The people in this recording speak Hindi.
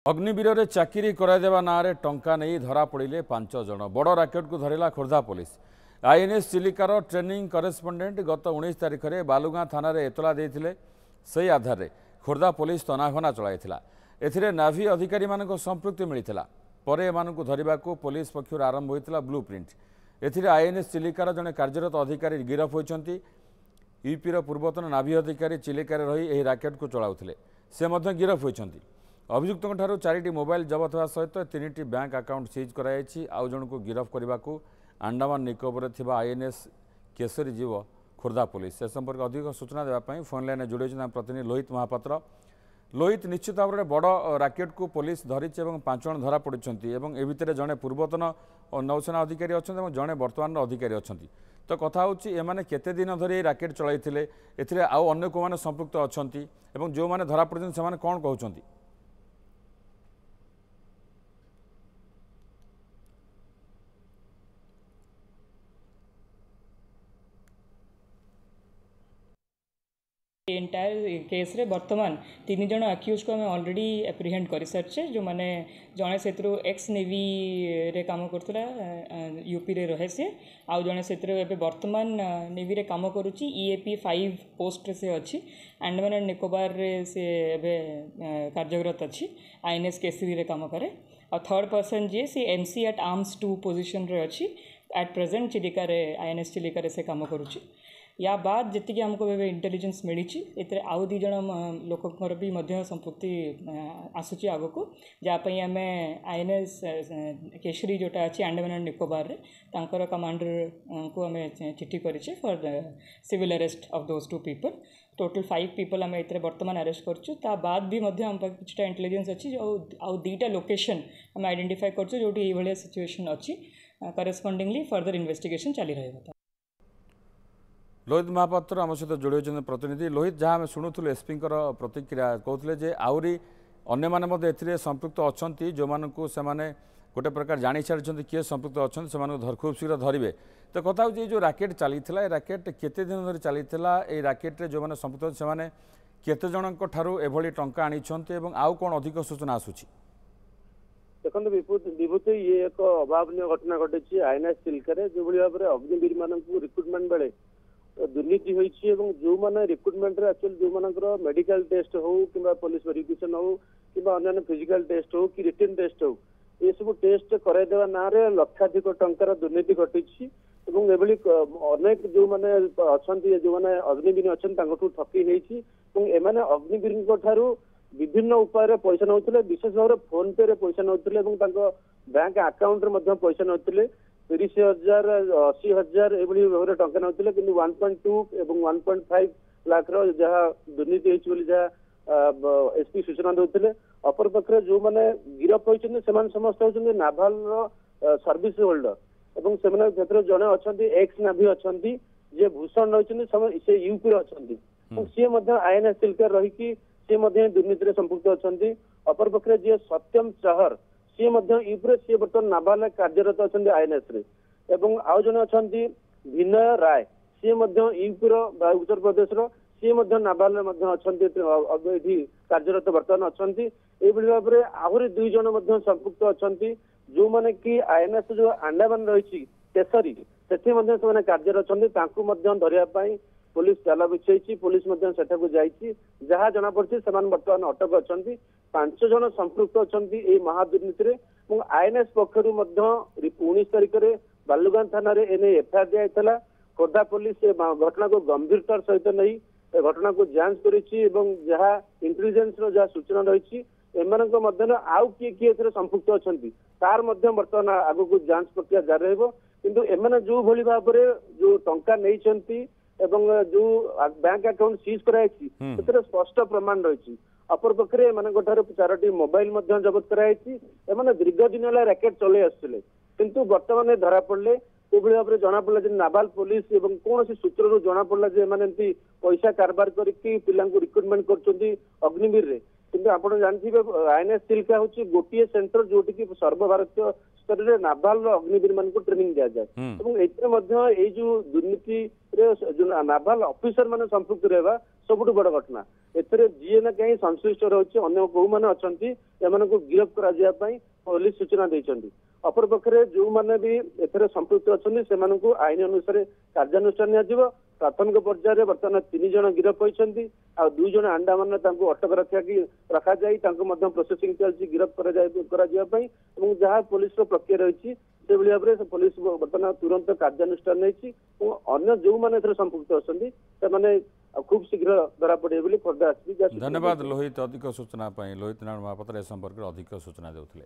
अग्निवीर चाकरी कराइदेवा ना टंका नहीं धरा पड़े 5 जन बड़ राकेट को धरला खोर्धा पुलिस। आईएनएस चिलिकार ट्रेनिंग करेस्पंडेंट गत 19 तारिख में बालुगाँ थाना एतला देते से आधार खोर्धा पुलिस तनाघना चलाइला। एथिरे नाभी अधिकारी मानक संपृक्ति मिलता पर एमानकु धरने को पुलिस पक्षर आरंभ होता ब्लू प्रिंट। एथिरे आईएनएस चिलिकार जड़े कार्यरत अधिकारी गिरफ होती। यूपीर पूर्वतन नाभी अधिकारी चिलिकार रही राकेट को चलाउथिले से मध्य गिरफ होती। अभियुक्तों ठारू 4टी मोबाइल जबत होगा सहित 3टी बैंक अकाउंट सीज कराई। आउ जन को गिरफ करने को अंडमान निकोबर थिबा आईएनएस केसरी जीव खोर्धा पुलिस से संपर्क अधिक सूचना देवाई फोन लाइन जोड़े प्रतिनिधि लोहित महापात्र। लोहित निश्चित भाव में बड़ राकेट को पुलिस धरी 5 जन धरा पड़ती ए भितर जड़े पूर्वतन नौसेना अधिकारी अच्छा जड़े बर्तमान अधिकारी अच्छा। तो कथा होने केते दिन धरी राकेट चलाई आउ अन्य को संपृक्त अच्छा जो मैंने धरा पड़ते से कौन कहते। एंटायर केस रे वर्तमान 3 जन अक्यूज को हमें ऑलरेडी एप्रिहेंड कर सारी जो मैंने जड़े से एक्स नेवी रे काम करता यूपी रे रहे से आउ जड़े से वर्तमान नेवी रे काम करुच्ची EAP 5 पोस्ट से अच्छी अंडमान एंड निकोबार रे से कार्यरत अच्छी आईएनएस केसरी रे काम करे और थर्ड पर्सन जी सी MC एट आर्म्स 2 पोजिशन रे अच्छी एट प्रेजेंट चिलिका रे आईएनएस चिलिका रे से काम करुच्ची। या बाद जी आमको इंटेलिजेंस मिली आउ 2 जन लोकर भी संपृक्ति आसूची आग को जहाँपाई आम आईएनएस केसरी जोटा अच्छी अंडमान एंड निकोबार रे तांकर कमांडर को आम चिट्ठी करें for civil arrest of those 2 people. Total 5 people आम ये बर्तमान अरेस्ट कर बाद भी आम किसी इंटेलिजेंस अच्छी आउ 2टा लोकेशन आम आइडेंटिफाई कर सिचुएशन अच्छी करेस्पॉन्डिंगली फर्दर इन्वेस्टिगेशन चली रहा। लोहित महापात्र आम सहित जोड़ी होती प्रतिनिधि। लोहित जहाँ आम शुणुलु एसपी प्रतिक्रिया कहते आहरी अन्य संपृक्त अच्छा जो मानू से गोटे प्रकार जानी सारी किए संपृक्त अच्छा से खूब शीघ्र धरवे। तो कथा हो जो राकेट चली राकेट केते दिन धरी चली राकेट जो मैंने संपृक्त से केते जनक ठारू एभली टंका आनी आउ कौन अधिक सूचना आसूची। देखो विभूति ये एक अभावन घटना घटी आईएनएस चिलिका जो भाव में अग्निवीर मान रिक्रुटमेंट बेले दुर्नीति होती जो मैंने रिक्रुटमेंट एक्चुअली जो मानकर मेडिकल टेस्ट हो कि पुलिस वेरिफिकेशन हो कि अन्य फिजिकल टेस्ट हो कि रिटन टेस्ट हो ये सब टेस्ट कराइदेवा ना लक्षाधिक टंकार दुर्नीति घटी अनेक जो मैंने अच्छा जो मैंने अग्निवीर अच्छा ठकी नहीं एमाने अग्निवीर ठारू विभिन्न उपाय पैसा नौते विशेष भाव में फोन पे रे पैसा नौते बैंक अकाउंट पैसा नौते 30,000 80,000 एभली भाव टंका नौते कि 1.2 एवं 1.5 लाख जहाँ दुर्नीति जहाँ एसपी सूचना देते। अपर पक्ष जो मैंने गिरफ होती समस्त होती नाभाल सर्विस होल्डर और से जड़े अच्छा एक्स नाभी अच्छा जी भूषण रही से यूपी अच्छा सी आईएनएस चिलिका रही दुर्नीति संपृक्त अच्छा। अपर पक्ष जी सत्यम चहर सी यूपी सी बर्तमान नाबाल कार्यरत अच्छा आईएनएस रे एवं आउ जन अच्छा विनय राय सी यूपी उत्तर प्रदेश सी नाबाल अच्छा कार्यरत बर्तमान अच्छा ये भाव में आहरी 2 जन संपृक्त अच्छा जो मैंने कि आईएनएस जो अंडमान रही केसरी से कार्यरत अच्छा धरने पुलिस चाला बिछाई पुलिस जाइए जहाँ जना पड़ी से बर्तमान अटक अच्छा 5 जन संपृक्त अच्छा महादुर्नीति आईएनएस पक्षर 19 तारिख में बालुगाँ थाना एने एफआईआर दिया। खोर्धा पुलिस घटना को गंभीरतार सहित नहीं घटना को जांच करी जहाँ इंटेलिजेंस जहाँ सूचना रही एम आउ किए संपृक्त अच्छा तार बर्तमान आग को जांच प्रक्रिया जारी रही एम जो भली भाव में जो टंका नहीं एवं जो बैंक अकाउंट सीज कराई स्पष्ट प्रमाण रही। अपर पक्षे 4टी मोबाइल जबत कराई दीर्घ दिन है राकेट चले आसुले किंतु वर्तमान धरा पड़े ये भाव में जना पड़ा नाभाल पुलिस कौन सूत्र जना पड़ा पैसा कारबार करके रिक्रुटमेंट कर अग्निवीर रे କିନ୍ତୁ ଆପଣ ଜାଣିଥିବେ ଆଇଏନଏସ୍ ଚିଲିକା ହଉଛି ଗୋଟିଏ ସେଣ୍ଟର ଯୋଉଠିକି ସର୍ବଭାରତୀୟ ସ୍ତରରେ ନାଭାଲ ଅଗ୍ନିବୀର ମାନଙ୍କୁ ଟ୍ରେନିଂ ଦିଆଯାଏ ଏବଂ ଏଥିରେ ମଧ୍ୟ ଏଇ ଯୋଉ ଦୁର୍ନୀତିରେ ଯୋଉ ନାଭାଲ ଅଫିସର ମାନେ ସମ୍ପୃକ୍ତ ରହିବା ସବୁଠୁ ବଡ ଘଟଣା। ଏଥିରେ ଯିଏ ନା କାହିଁ ସଂଶ୍ଳିଷ୍ଟ ରହୁଛି ଅନ୍ୟ କୋଉମାନେ ଅଛନ୍ତି ଏମାନଙ୍କୁ ଗିରଫ କରାଯିବା ପାଇଁ ପୋଲିସ ସୂଚନା ଦେଇଛନ୍ତି। ଅପରପକ୍ଷରେ ଯୋଉମାନେ ବି ଏଥିରେ ସମ୍ପୃକ୍ତ ଅଛନ୍ତି ସେମାନଙ୍କୁ ଆଇନ ଅନୁସାରେ କାର୍ଯ୍ୟାନୁଷ୍ଠାନ ନିଆଯିବ। ପ୍ରାଥମିକ ପର୍ଯ୍ୟାୟରେ ବର୍ତ୍ତମାନ 3 ଜଣ ଗିରଫ ହୋଇଛନ୍ତି ଆଉ 2 ଜଣ ଆଣ୍ଡାମାନରେ ତାଙ୍କୁ ଅଟକ ରଖାଯାଇ ତାଙ୍କୁ ମଧ୍ୟ ପ୍ରୋସେସିଂ ଚାଲିଛି ଗିରଫ କରାଯିବା ପାଇଁ ଏବଂ ଯାହା ପୋଲିସର ପ୍ରକ୍ରିୟା ରହିଛି ସେଭଳି ଭାବରେ ପୋଲିସ ବର୍ତ୍ତମାନ ତୁରନ୍ତ କାର୍ଯ୍ୟାନୁଷ୍ଠାନ ନେଇଛି ଏବଂ ଅନ୍ୟ ଯୋଉମାନେ ଏଥିରେ ସମ୍ପୃକ୍ତ ଅଛନ୍ତି ସେମାନେ ଖୁବ୍ ଶୀଘ୍ର ଧରା ପଡ଼ିବେ ବୋଲି ଖୋର୍ଦ୍ଧା ଆସିବି। ଧନ୍ୟବାଦ ଲୋହିତ ଅଧିକ ସୂଚନା ପାଇଁ। ଲୋହିତ ନାରାୟଣ ମହାପାତ୍ର ଏ ସମ୍ପର୍କରେ ଅଧିକ ସୂଚନା ଦେଉଥିଲେ।